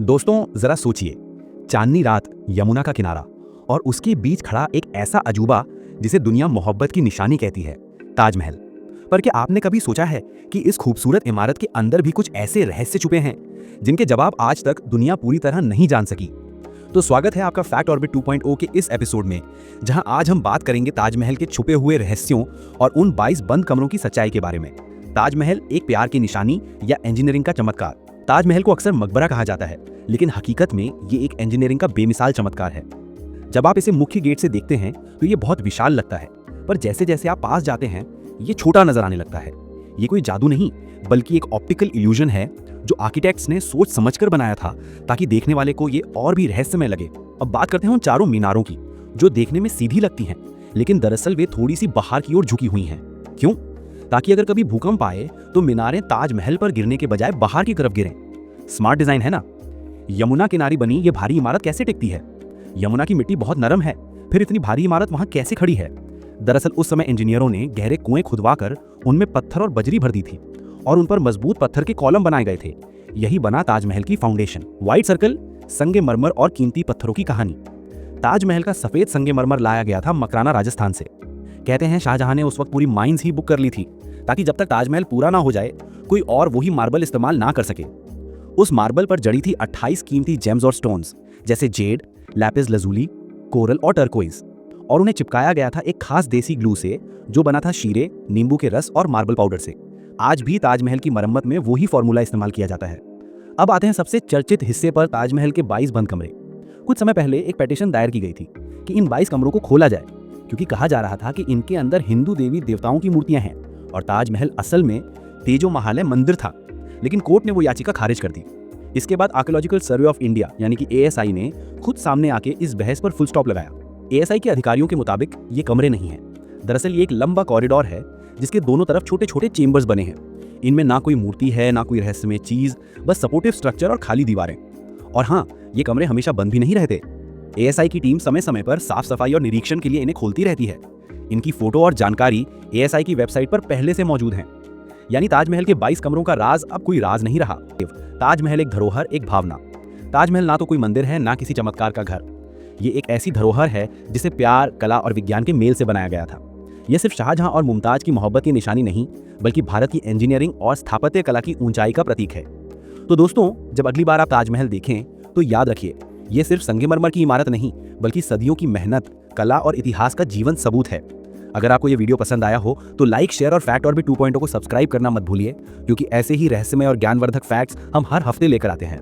दोस्तों जरा सोचिए, चांदनी रात, यमुना का किनारा और उसके बीच खड़ा एक ऐसा अजूबा जिसे दुनिया मोहब्बत की निशानी कहती है, ताजमहल। पर क्या आपने कभी सोचा है कि इस खूबसूरत इमारत के अंदर भी कुछ ऐसे रहस्य छुपे हैं जिनके जवाब आज तक दुनिया पूरी तरह नहीं जान सकी? तो स्वागत है आपका फैक्ट ऑर्बिट 2.0 के इस एपिसोड में, जहां आज हम बात करेंगे ताजमहल के छुपे हुए रहस्यों और उन 22 बंद कमरों की सच्चाई के बारे में। ताजमहल एक प्यार की निशानी या इंजीनियरिंग का चमत्कार? ताजमहल को अक्सर मकबरा कहा जाता है, लेकिन हकीकत में ये एक इंजीनियरिंग का बेमिसाल चमत्कार है। जब आप इसे मुख्य गेट से देखते हैं तो ये बहुत विशाल लगता है, पर जैसे जैसे आप पास जाते हैं ये छोटा नजर आने लगता है। ये कोई जादू नहीं, बल्कि एक ऑप्टिकल इल्यूजन है जो आर्किटेक्ट्स ने सोच समझकर बनाया था ताकि देखने वाले को ये और भी रहस्यमय लगे। अब बात करते हैं उन चारों मीनारों की, जो देखने में सीधी लगती हैं, लेकिन दरअसल वे थोड़ी सी बाहर की ओर झुकी हुई हैं। क्यों? ताकि अगर कभी भूकंप आए तो मीनारें ताजमहल पर गिरने के बजाय बाहर की तरफ गिरें। स्मार्ट डिजाइन है ना? यमुना किनारे बनी ये भारी इमारत कैसे टिकती है? यमुना की मिट्टी बहुत नरम है, फिर इतनी भारी इमारत वहां कैसे खड़ी है? दरअसल उस समय इंजीनियरों ने गहरे कुएं खुदवाकर उनमें पत्थर और बजरी भर दी थी और उन पर मजबूत पत्थर के कॉलम बनाए गए थे। यही बना ताजमहल की फाउंडेशन। व्हाइट सर्कल, संगमरमर और कीमती पत्थरों की कहानी। ताजमहल का सफेद संगमरमर लाया गया था मकराना, राजस्थान से। कहते हैं शाहजहां ने उस वक्त पूरी माइंस ही बुक कर ली थी ताकि जब तक ताजमहल पूरा ना हो जाए कोई और वही मार्बल इस्तेमाल ना कर सके। उस मार्बल पर जड़ी थी 28 कीमती जेम्स और स्टोन्स, जैसे जेड, लैपिस लजूली, कोरल और टर्कोइज, और उन्हें चिपकाया गया था एक खास देसी ग्लू से जो बना था शीरे, नींबू के रस और मार्बल पाउडर से। आज भी ताजमहल की मरम्मत में वही फॉर्मूला इस्तेमाल किया जाता है। अब आते हैं सबसे चर्चित हिस्से पर, ताजमहल के 22 बंद कमरे। कुछ समय पहले एक पिटीशन दायर की गई थी कि इन 22 कमरों को खोला जाए, क्योंकि कहा जा रहा था कि इनके अंदर हिंदू देवी देवताओं की मूर्तियां हैं और ताजमहल असल में तेजो महालय मंदिर था। लेकिन कोर्ट ने वो याचिका खारिज कर दी। इसके बाद आर्कियोलॉजिकल सर्वे ऑफ इंडिया यानी कि ASI ने खुद सामने आके इस बहस पर फुल स्टॉप लगाया। ASI के अधिकारियों के मुताबिक ये कमरे नहीं हैं। दरअसल ये एक लंबा कॉरिडोर है जिसके दोनों तरफ छोटे छोटे चेंबर्स बने हैं। इनमें ना कोई मूर्ति है, ना कोई रहस्यमय चीज, बस सपोर्टिव स्ट्रक्चर और खाली दीवारें। और हाँ, ये कमरे हमेशा बंद भी नहीं रहते। ASI की टीम समय समय पर साफ सफाई और निरीक्षण के लिए इन्हें खोलती रहती है। इनकी फोटो और जानकारी ASI की वेबसाइट पर पहले से मौजूद है। यानी ताजमहल के 22 कमरों का राज अब कोई राज नहीं रहा। ताजमहल एक धरोहर, एक भावना। ताजमहल ना तो कोई मंदिर है, ना किसी चमत्कार का घर। ये एक ऐसी धरोहर है जिसे प्यार, कला और विज्ञान के मेल से बनाया गया था। यह सिर्फ शाहजहां और मुमताज की मोहब्बत की निशानी नहीं, बल्कि भारत की इंजीनियरिंग और स्थापत्य कला की ऊंचाई का प्रतीक है। तो दोस्तों, जब अगली बार आप ताजमहल देखें तो याद रखिए, ये सिर्फ संगमरमर की इमारत नहीं, बल्कि सदियों की मेहनत, कला और इतिहास का जीवंत सबूत है। अगर आपको ये वीडियो पसंद आया हो तो लाइक, शेयर और फैक्ट ऑर्बिट 2.0 को सब्सक्राइब करना मत भूलिए, क्योंकि ऐसे ही रहस्यमय और ज्ञानवर्धक फैक्ट्स हम हर हफ्ते लेकर आते हैं।